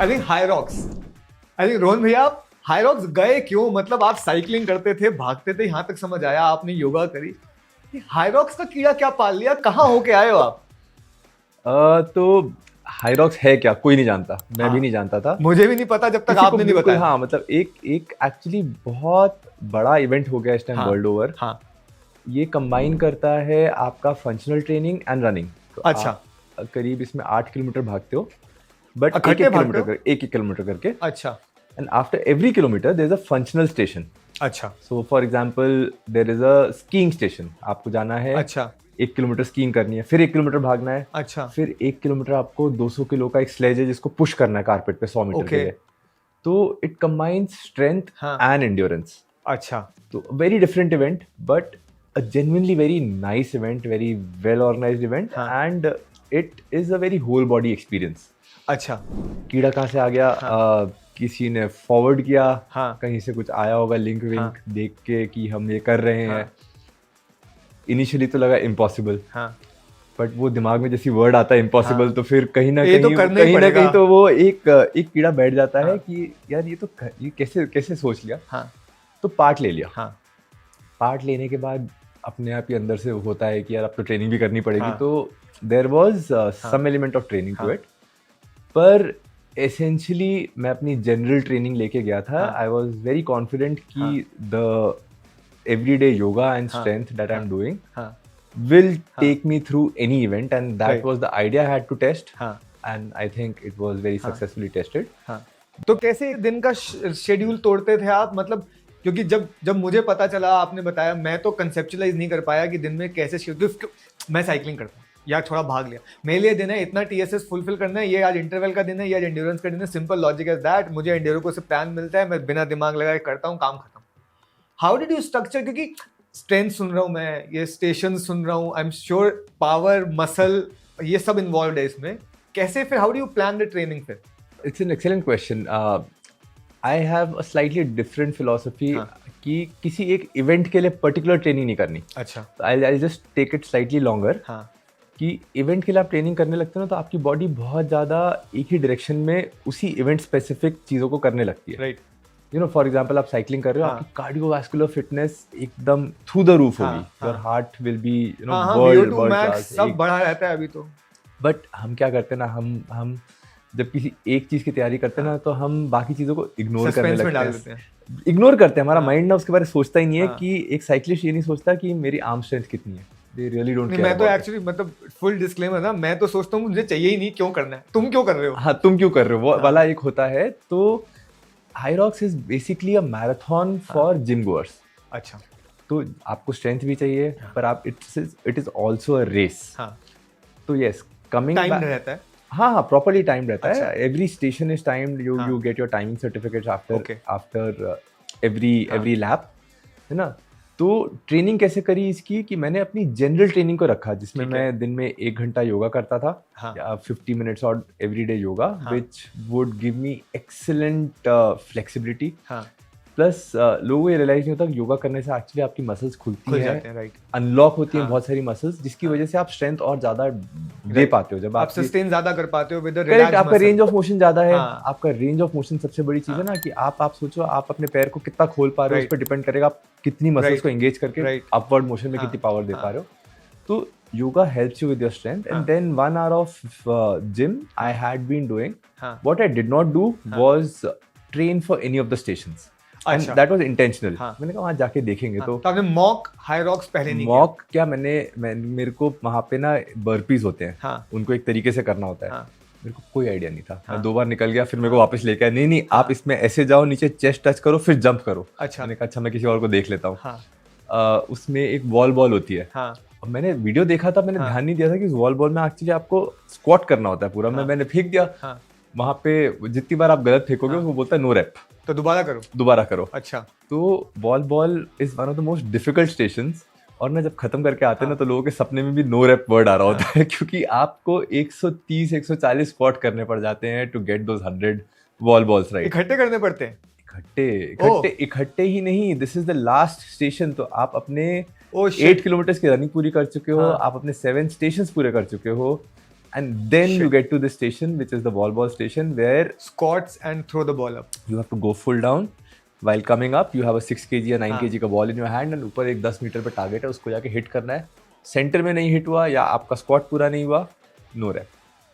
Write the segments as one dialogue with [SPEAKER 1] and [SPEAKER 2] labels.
[SPEAKER 1] I think high rocks. I think Rohan भैया आप high rocks गए क्यों? मतलब आप साइकिलिंग करते थे, भागते थे, यहाँ तक समझ आया, आपने योगा करी। हाई रॉक्स का कीड़ा क्या पाल लिया? कहाँ होके आए हो आप?
[SPEAKER 2] तो हाइरॉक्स है क्या, कोई नहीं जानता, मैं भी नहीं जानता था।
[SPEAKER 1] मुझे भी नहीं पता जब तक
[SPEAKER 2] किसी को
[SPEAKER 1] आपने नहीं
[SPEAKER 2] बिल्कुल,
[SPEAKER 1] बताया।
[SPEAKER 2] हाँ, मतलब एक एक एक्चुअली बहुत बड़ा इवेंट हो गया इस टाइम
[SPEAKER 1] हाँ
[SPEAKER 2] वर्ल्ड ओवर।
[SPEAKER 1] हाँ।
[SPEAKER 2] ये कंबाइन करता है आपका फंक्शनल ट्रेनिंग एंड रनिंग। तो
[SPEAKER 1] अच्छा।
[SPEAKER 2] आप करीब इसमें 8 किलोमीटर भागते हो, बट एक
[SPEAKER 1] इकट्ठे
[SPEAKER 2] एक
[SPEAKER 1] भागते
[SPEAKER 2] किलोमीटर
[SPEAKER 1] हो?
[SPEAKER 2] कर एक एक किलोमीटर करके।
[SPEAKER 1] अच्छा
[SPEAKER 2] and after every kilometre there is a functional station.
[SPEAKER 1] अच्छा
[SPEAKER 2] so for example there is a skiing station, आपको जाना है,
[SPEAKER 1] अच्छा
[SPEAKER 2] 1 किलोमीटर स्कीइंग करनी है, फिर 1 किलोमीटर भागना है,
[SPEAKER 1] अच्छा।
[SPEAKER 2] फिर 1 किलोमीटर आपको 200 किलो का एक स्लेज है जिसको पुश करना है कारपेट पे 100 मीटर के
[SPEAKER 1] ओके।
[SPEAKER 2] लिए। तो इट कंबाइंस स्ट्रेंथ
[SPEAKER 1] हाँ।
[SPEAKER 2] And endurance.
[SPEAKER 1] अच्छा
[SPEAKER 2] तो very different event, but a genuinely very nice event, very well organized event,
[SPEAKER 1] हाँ।
[SPEAKER 2] and it is a very whole body experience.
[SPEAKER 1] अच्छा।
[SPEAKER 2] कीड़ा कहाँ से आ गया?
[SPEAKER 1] हाँ।
[SPEAKER 2] किसी ने फॉरवर्ड किया,
[SPEAKER 1] हाँ।
[SPEAKER 2] कहीं से कुछ आया होगा लिंक विंक देख के कि हम ये कर रहे हैं।
[SPEAKER 1] हाँ।
[SPEAKER 2] इनिशियली तो लगा इम्पॉसिबल,
[SPEAKER 1] हाँ।
[SPEAKER 2] बट वो दिमाग में जैसी वर्ड आता है इम्पॉसिबल,
[SPEAKER 1] हाँ।
[SPEAKER 2] तो फिर कहीं ना
[SPEAKER 1] ये तो
[SPEAKER 2] कहीं
[SPEAKER 1] करना ही पड़ेगा।
[SPEAKER 2] तो वो एक कीड़ा बैठ जाता है
[SPEAKER 1] हाँ।
[SPEAKER 2] कि यार ये कैसे कैसे सोच लिया।
[SPEAKER 1] हाँ
[SPEAKER 2] तो पार्ट ले लिया।
[SPEAKER 1] हाँ
[SPEAKER 2] पार्ट लेने के बाद अपने आप ही अंदर से होता है कि यार अब तो ट्रेनिंग भी करनी पड़ेगी।
[SPEAKER 1] हाँ।
[SPEAKER 2] तो there was some element of training to
[SPEAKER 1] हाँ।
[SPEAKER 2] इट, पर एसेंशियली मैं अपनी जनरल ट्रेनिंग लेके गया था।
[SPEAKER 1] हाँ।
[SPEAKER 2] आई वाज वेरी कॉन्फिडेंट
[SPEAKER 1] हाँ।
[SPEAKER 2] कि द एवरीडे योगा एंड
[SPEAKER 1] हाँ।
[SPEAKER 2] Strength that I am doing
[SPEAKER 1] हाँ
[SPEAKER 2] will take me through any event, and that
[SPEAKER 1] Right.
[SPEAKER 2] was the idea I had to test,
[SPEAKER 1] हाँ
[SPEAKER 2] and I think it was very successfully tested.
[SPEAKER 1] हाँ। तो कैसे दिन का schedule तोड़ते थे आप? मतलब क्योंकि जब जब मुझे पता चला, आपने बताया, मैं तो कंसेप्चुलाइज नहीं कर पाया कि दिन में कैसे शेड्यूल। मैं साइकिलिंग करता हूँ या थोड़ा भाग लिया, मेरे लिए दिन है इतना टीएसएस फुलफिल करना है, ये आज इंटरवल का दिन है, ये आज एंड्योरेंस का दिन है। Simple logic is that. मुझे एंड्योरो को से प्लान मिलता है, मैं बिना दिमाग लगाए करता हूँ, काम खत्म। How did you structure? क्योंकि स्ट्रेंथ सुन रहा हूँ मैं, ये स्टेशन सुन रहा हूँ, I am sure power muscle ये सब इन्वॉल्व है इसमें। कैसे फिर, how do you plan the training फिर?
[SPEAKER 2] It's an excellent question. I have a slightly different philosophy कि किसी एक इवेंट के लिए पर्टिकुलर ट्रेनिंग नहीं करनी।
[SPEAKER 1] अच्छा।
[SPEAKER 2] I'll just take it slightly longer.
[SPEAKER 1] हाँ
[SPEAKER 2] कि इवेंट के लिए आप ट्रेनिंग करने लगते हो ना, तो आपकी बॉडी बहुत ज़्यादा एक ही डायरेक्शन में उसी इवेंट स्पेसिफिक चीज़ों को करने लगती है।
[SPEAKER 1] Right.
[SPEAKER 2] You know, for example आप साइकिलिंग कर रहे हो, आपकी कार्डियोवास्कुलर फिटनेस एकदम थ्रू द रूफ होगी। Your heart will be, you know, world class,
[SPEAKER 1] सब बढ़ा रहता है अभी तो।
[SPEAKER 2] बट हम क्या करते हैं ना, हम जब किसी एक चीज़ की तैयारी करते हैं ना, तो हम बाकी चीज़ों को इग्नोर करने लगते हैं। इग्नोर करते हैं, हमारा माइंड ना उसके बारे में सोचता ही नहीं है कि एक साइकिलिस्ट ये नहीं सोचता कि मेरी आर्म स्ट्रेंथ कितनी है। They really don't care
[SPEAKER 1] मैं तो
[SPEAKER 2] about it.
[SPEAKER 1] एक्चुअली मतलब फुल डिस्क्लेमर ना, मैं तो सोचता हूँ मुझे चाहिए ही नहीं, क्यों करना है, तुम क्यों कर रहे हो?
[SPEAKER 2] हाँ, तुम क्यों कर रहे हो, वो वाला एक होता है। तो Hyrox is basically a marathon for gym goers.
[SPEAKER 1] अच्छा।
[SPEAKER 2] तो आपको स्ट्रेंथ भी चाहिए, पर आप it is also a race.
[SPEAKER 1] हाँ।
[SPEAKER 2] तो यस, कमिंग
[SPEAKER 1] टाइम रहता है।
[SPEAKER 2] हाँ, प्रॉपरली टाइम रहता
[SPEAKER 1] अच्छा।
[SPEAKER 2] है। Every station is timed. You get your timing certificate after every lap, है ना। तो ट्रेनिंग कैसे करी इसकी कि मैंने अपनी जनरल ट्रेनिंग को रखा, जिसमें मैं दिन में 1 घंटा योगा करता था, या 50 मिनट्स और everyday yoga, which would give me excellent flexibility. Plus लोगों को ये रियलाइज नहीं होता कि योगा करने से एक्चुअली आपकी मसल्स खुलती हैं,
[SPEAKER 1] राइट,
[SPEAKER 2] अनलॉक होती हैं बहुत सारी मसल्स, जिसकी वजह से आप स्ट्रेंथ और ज्यादा दे पाते हो। जब आप
[SPEAKER 1] सस्टेन ज्यादा कर पाते हो विद
[SPEAKER 2] करेक्ट, आपका रेंज ऑफ मोशन ज्यादा है। आपका रेंज ऑफ मोशन सबसे बड़ी चीज है ना, कि आप सोचो आप अपने पैर को कितना खोल पा रहे हो, उस पर डिपेंड करेगा आप कितनी मसल्स को एंगेज करके अपवर्ड मोशन में कितनी पावर दे पा रहे हो। तो yoga helps you with your strength. And then 1 hour of gym I had been doing. What I did not do was train for any of the stations, and that was intentional. मैंने कहा वहाँ जाके देखेंगे। तो
[SPEAKER 1] आपने mock high rocks पहले नहीं किया?
[SPEAKER 2] मॉक क्या, मेरे को वहाँ पे ना बर्पीज होते हैं, उनको एक तरीके से करना होता है। मेरे को कोई आइडिया नहीं था। मैं 2 बार निकल गया, फिर मेरे को वापस लेके आया, नहीं आप इसमें ऐसे जाओ, नीचे चेस्ट टच करो, फिर जंप करो।
[SPEAKER 1] अच्छा।
[SPEAKER 2] मैंने कहा अच्छा मैं किसी और को देख लेता हूँ। उसमें एक वॉल बॉल होती है। और मैंने वीडियो देखा था, मैंने ध्यान नहीं दिया था कि उस वॉल बॉल में एक्चुअली आपको स्क्वाट करना होता है पूरा। मैंने फेंक दिया वहाँ पे। जितनी बार आप गलत फेंकोगे वो बोलता है नो रैप,
[SPEAKER 1] तो दोबारा करो। अच्छा।
[SPEAKER 2] तो wall is one of the most difficult stations. और ना जब खत्म करके आते हैं ना, तो लोगों के सपने में भी नो रैप वर्ड आ रहा होता है, क्योंकि आपको 130-140 स्क्वाट करने पड़ जाते हैं to get those 100 wall balls right.
[SPEAKER 1] इकट्ठे करने पड़ते हैं?
[SPEAKER 2] इकट्ठे ही नहीं, this is the last station. तो आप अपने 8 किलोमीटर की रनिंग पूरी कर चुके हो, आप अपने 7 स्टेशंस पूरे कर चुके हो, and then you get to the station which is the ball station where
[SPEAKER 1] squats and throw the ball up.
[SPEAKER 2] you have to go full down. While coming up you have a 6 kg या 9 kg का ball in your hand and ऊपर एक 10 metre पे target है, उसको जाके hit करना है. सेंटर में नहीं हिट हुआ या आपका स्क्वाट पूरा नहीं हुआ, no rep.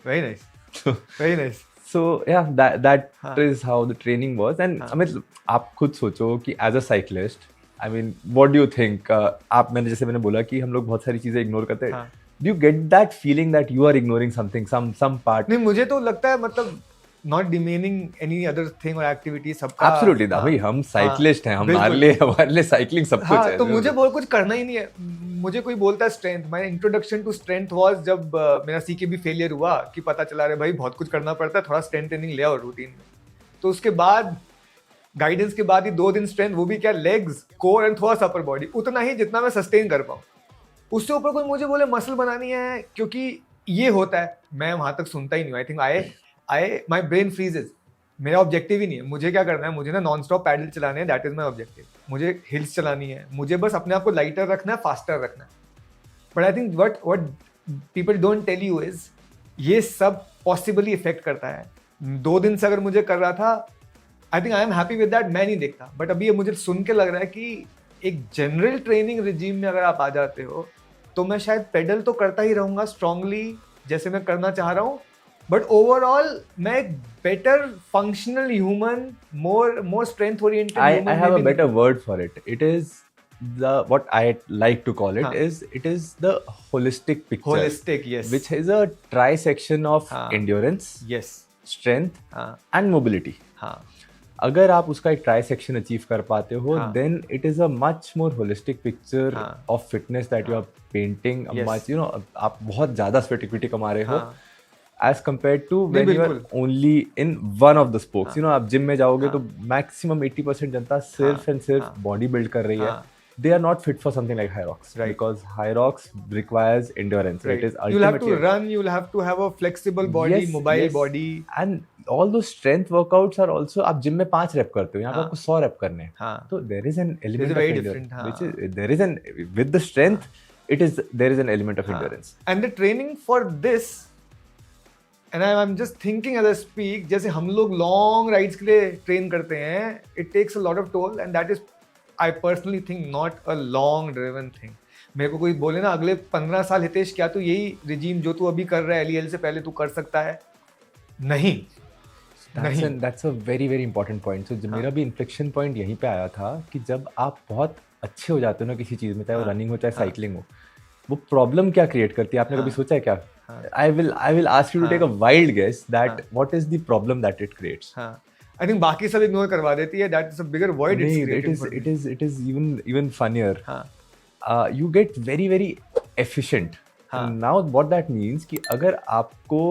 [SPEAKER 1] Very nice. Very nice.
[SPEAKER 2] So yeah, that is how the training was. And I mean, आप खुद सोचो कि as a cyclist, I mean, what do you think? आप जैसे मैंने बोला कि हम लोग बहुत सारी चीजें इग्नोर करते हैं. Do you get that feeling that you are ignoring something, some part?
[SPEAKER 1] नहीं, मुझे तो लगता है मतलब not demeaning any other thing or activity, सबका
[SPEAKER 2] Absolutely, भाई हम साइक्लिस्ट हैं, हमारे लिए साइकिलिंग सब कुछ है.
[SPEAKER 1] तो मुझे बहुत कुछ करना ही नहीं है. मुझे कोई बोलता है strength, my introduction to strength was जब मेरा सीकेबी फेलियर हुआ कि पता चला रे भाई बहुत कुछ करना पड़ता है, थोड़ा स्ट्रेंथ ट्रेनिंग ले आओ रूटीन में. तो उसके बाद गाइडेंस के बाद ही 2 दिन स्ट्रेंथ, वो भी क्या लेग्स, कोर एंड थोड़ा सा अपर बॉडी, उतना ही जितना मैं सस्टेन कर पाऊँ. उससे ऊपर कोई मुझे बोले मसल बनानी है, क्योंकि ये होता है मैं वहां तक सुनता ही नहीं. I think my brain फ्रीजेज. मेरा ऑब्जेक्टिव ही नहीं है. मुझे क्या करना है, मुझे ना नॉन स्टॉप पैडल चलाने हैं, दैट इज माई ऑब्जेक्टिव. मुझे हिल्स चलानी है, मुझे बस अपने आप को लाइटर रखना है, फास्टर रखना है. But I think what people don't tell you is ये सब पॉसिबली इफेक्ट करता है. 2 दिन से अगर मुझे कर रहा था, I think I am happy with that, मैं नहीं देखता. बट अभी ये मुझे सुन के लग रहा है कि एक जनरल ट्रेनिंग रिजीम में अगर आप आ जाते हो तो मैं शायद पेडल तो करता ही रहूंगा स्ट्रांगली जैसे मैं करना चाह रहा हूँ, बट ओवरऑल मैं एक better functional human, more strength oriented human.
[SPEAKER 2] I have a better word for it. It is what I like to call it is the holistic picture.
[SPEAKER 1] Holistic, yes.
[SPEAKER 2] Which is a trisection of endurance,
[SPEAKER 1] yes,
[SPEAKER 2] strength and mobility. अगर आप उसका एक try section achieve कर पाते हो, then it is a much more holistic picture of fitness that you are painting. Much, you know, आप बहुत ज़्यादा sweat कमा रहे हो as compared to when you are only in one of the spokes. You know, आप gym में जाओगे तो maximum 80% जनता सिर्फ and सिर्फ body build कर रही है. They are not fit for something like Hyrox, right? Because Hyrox requires endurance. Right. It is ultimately.
[SPEAKER 1] You'll have to run. You'll have to have a flexible body, mobile body,
[SPEAKER 2] and all those strength workouts are also. आप gym में 5 rep करते हो, यहाँ पे आपको 100 rep करने हैं. So there is an element of endurance, which is there is an with the strength. There is an element of endurance.
[SPEAKER 1] And the training for this, and I'm just thinking as I speak, जैसे हम लोग long rides के लिए train करते हैं, it takes a lot of toll, and that is, I personally think, not a long driven thing. मेरे को कोई बोले ना अगले 15 साल हितेश क्या तू यही रिजीम जो तू अभी कर रहा है LEL से पहले तू कर सकता है? नहीं.
[SPEAKER 2] That's a very very important point. So मेरा भी inflection point यहीं पे आया था कि जब आप बहुत अच्छे हो जाते हो ना किसी चीज़ में, चाहे वो रनिंग हो चाहे साइकिलिंग हो, वो प्रॉब्लम क्या क्रिएट करती है आपने कभी सोचा है क्या? I will ask you to take a wild guess that what is the problem that it creates.
[SPEAKER 1] I think बाकी सब इग्नोर करवा देती है. That is a bigger void it's creating.
[SPEAKER 2] It is even funnier. You get very very efficient. And now what that means कि अगर आपको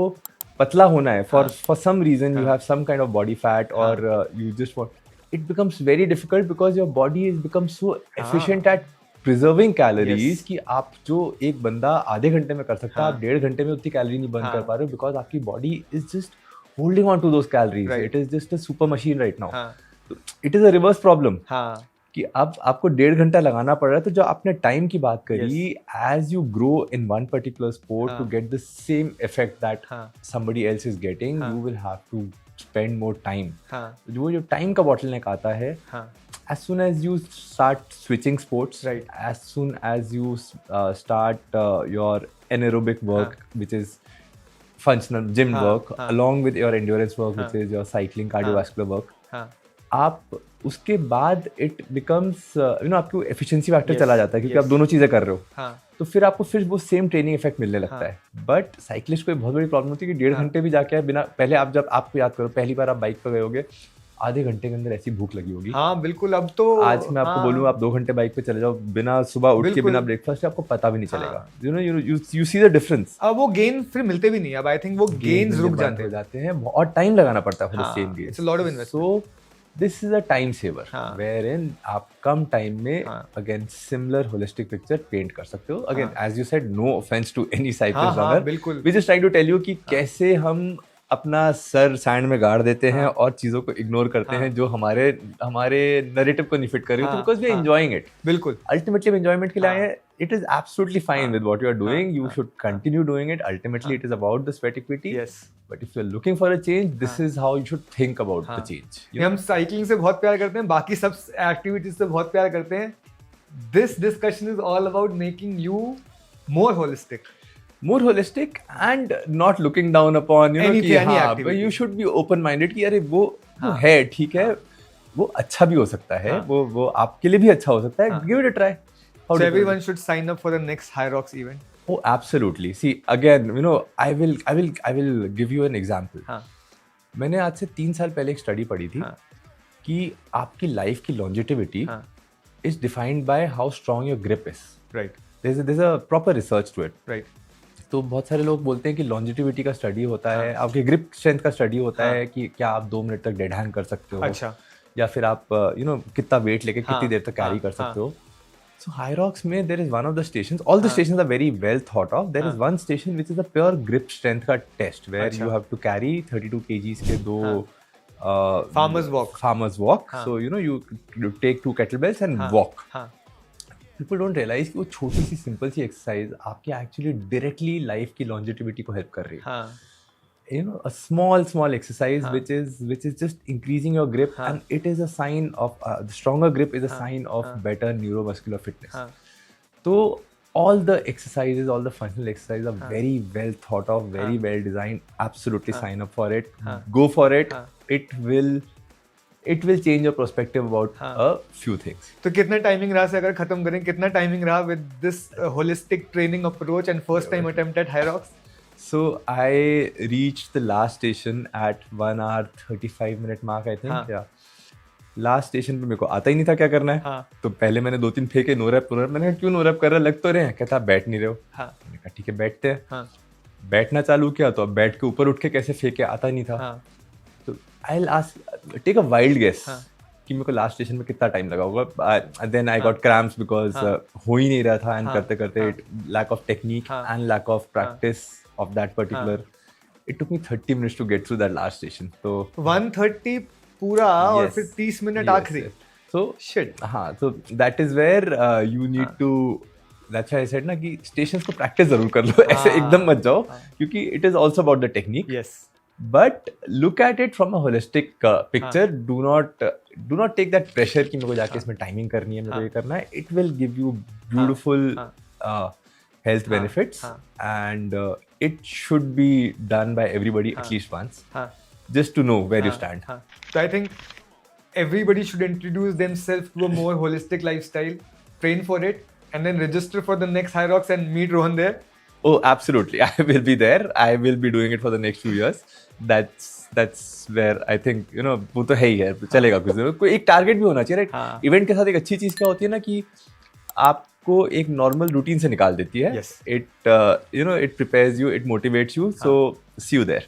[SPEAKER 2] पतला होना है for some reason you have some kind of body fat or you just want, it becomes very difficult because your body has become so efficient at preserving calories कि आप जो एक बंदा आधे घंटे में कर सकता है, आप 1.5 घंटे में उतनी कैलोरी नहीं बर्न कर पा रहे हो because आपकी body is just holding on to those calories. Right. It is just a super machine right now. It is a reverse problem. कि अब आपको 1.5 घंटा लगाना पड़ रहा है. तो जो आपने टाइम की बात करी, as you grow in one particular sport to get the same effect that somebody else is getting, you will have to spend more time. जो टाइम का bottleneck आता है, as soon as you start switching sports, right? As soon as you start your anaerobic work, which is functional gym work, along with your endurance work, which is your cycling, cardiovascular work, आप उसके बाद it becomes आपको efficiency factor चला जाता है क्योंकि आप दोनों चीजें कर रहे हो. तो फिर आपको फिर वो सेम ट्रेनिंग इफेक्ट मिलने लगता है. बट साइक्लिस्ट को बहुत बड़ी प्रॉब्लम होती है कि 1.5 घंटे भी जाके बिना, पहले आप जब आपको याद करो पहली बार आप बाइक पर गए होगे, आधे घंटे के अंदर ऐसी भूख लगी होगी.
[SPEAKER 1] बिल्कुल. अब तो
[SPEAKER 2] आज मैं आपको बोलूँ आप 2 घंटे बाइक पे चले जाओ बिना सुबह उठ के बिना ब्रेकफास्ट, आपको पता भी नहीं चलेगा. you see the difference.
[SPEAKER 1] अब वो गेन फिर मिलते भी नहीं. अब आई थिंक वो गेन्स रुक
[SPEAKER 2] जाते हैं और टाइम लगाना पड़ता है for the same gain.
[SPEAKER 1] It's a lot of investment.
[SPEAKER 2] So this is a time saver wherein आप कम टाइम में again similar holistic picture paint कर सकते हो. Again as you said, no offense to any cyclist runner, we just trying to tell you कि कैसे हम अपना sir sand में गाड़ देते हैं
[SPEAKER 1] हाँ.
[SPEAKER 2] और चीजों को इग्नोर करते हैं जो हमारे नैरेटिव को नहीं फिट कर रही होती, because we are enjoying it.
[SPEAKER 1] बिल्कुल.
[SPEAKER 2] अल्टीमेटली हम एंजॉयमेंट के लिए आए हैं. It is absolutely fine with what you are doing. You should continue doing it. Ultimately it is about the sweat equity.
[SPEAKER 1] Yes.
[SPEAKER 2] But if you are looking for a change, this is how you should think about the change.
[SPEAKER 1] हम cycling से बहुत प्यार करते हैं, बाकी सब activities से बहुत प्यार करते हैं. This discussion is all about making you more holistic.
[SPEAKER 2] More holistic and not looking down upon, you know,
[SPEAKER 1] Anything,
[SPEAKER 2] कि
[SPEAKER 1] any
[SPEAKER 2] हाँ,
[SPEAKER 1] activity.
[SPEAKER 2] you should be open minded कि अरे वो है, ठीक है, वो अच्छा भी हो सकता है, वो आपके लिए भी अच्छा हो सकता है. Give it a try.
[SPEAKER 1] So everyone should sign up for the next Hyrox event.
[SPEAKER 2] Oh, absolutely. See, again, you know, I will give you an example. मैंने आज से 3 साल पहले एक स्टडी पढ़ी थी कि आपकी लाइफ की longevity is defined by how strong your grip is.
[SPEAKER 1] Right.
[SPEAKER 2] There's a proper research to it.
[SPEAKER 1] Right.
[SPEAKER 2] तो बहुत सारे लोग बोलते हैं कि लॉन्जिटिविटी का स्टडी होता है, आपके ग्रिप स्ट्रेंथ का स्टडी होता है कि क्या आप 2 मिनट तक डेड हैंग कर सकते हो.
[SPEAKER 1] अच्छा.
[SPEAKER 2] या फिर आप कितना वेट लेके कितनी देर तक कैरी कर सकते हो. सो हायरॉक्स में there is one of the stations, all the stations are very well thought of. There is one station which is a pure grip strength का test where you have to carry 32 kgs के 2 farmers walk. So you take 2 kettlebells and walk. People don't realize कि वो छोटी सी simple सी exercise आपकी actually directly life की longevity को help कर रही है. You know, a small exercise which is just increasing your grip, and it is a sign of the stronger grip is a sign of better neuromuscular fitness. So all the exercises, all the functional exercises are very well thought of, very well designed. Absolutely sign up for it. Go for it. It will change your perspective about a few things.
[SPEAKER 1] तो कितना timing रहा से अगर खत्म करें, कितना timing रहा with this holistic training approach and first time attempt at Hyrox?
[SPEAKER 2] So I reached the last station at 1 hour 35 minute mark, I think. Yeah. Last station पे मेरे को आता ही नहीं था क्या करना है. तो पहले मैंने 2-3 फेंके, नो रैप. मैंने कहा क्यों नो रैप कर रहा, लग तो रहे हैं. कहता बैठ नहीं रहे हो. मैंने कहा ठीक है बैठते हैं. बैठना चालू किया तो अब बैठ के ऊपर उठ के कैसे फेंके आता नहीं था. तो I'll take a wild guess कि मेरे को लास्ट स्टेशन में कितना टाइम लगा होगा. Then I got cramps because हो ही नहीं रहा था. एंड करते करते lack of technique and lack of practice of that particular, it took me 30 minutes to get through that last station. तो
[SPEAKER 1] 130 पूरा और फिर 30 मिनट आखिरी.
[SPEAKER 2] So shit. हाँ, so that is where you need to, that's why I said ना कि stations को practice जरूर कर लो. ऐसे एकदम मत जाओ क्योंकि it is also about the technique.
[SPEAKER 1] Yes.
[SPEAKER 2] But look at it from a holistic picture. Do not take that pressure कि मेरे को जाके इसमें टाइमिंग करनी है, मेरे को ये करना है. It will give you beautiful health benefits, and it should be done by everybody at least once, just to know where you stand.
[SPEAKER 1] So I think everybody should introduce themselves to a more holistic lifestyle, train for it, and then register for the next Hyrox and meet Rohan there.
[SPEAKER 2] Oh, absolutely. I will be there. I will be doing it for the next few years. That's where I think, वो तो है ही है, चलेगा कुछ दिन. कोई एक target भी होना चाहिए, राइट. इवेंट के साथ एक अच्छी चीज क्या होती है ना कि आपको एक नॉर्मल रूटीन से निकाल देती है.
[SPEAKER 1] Yes.
[SPEAKER 2] It it prepares you, it motivates you. So see you there.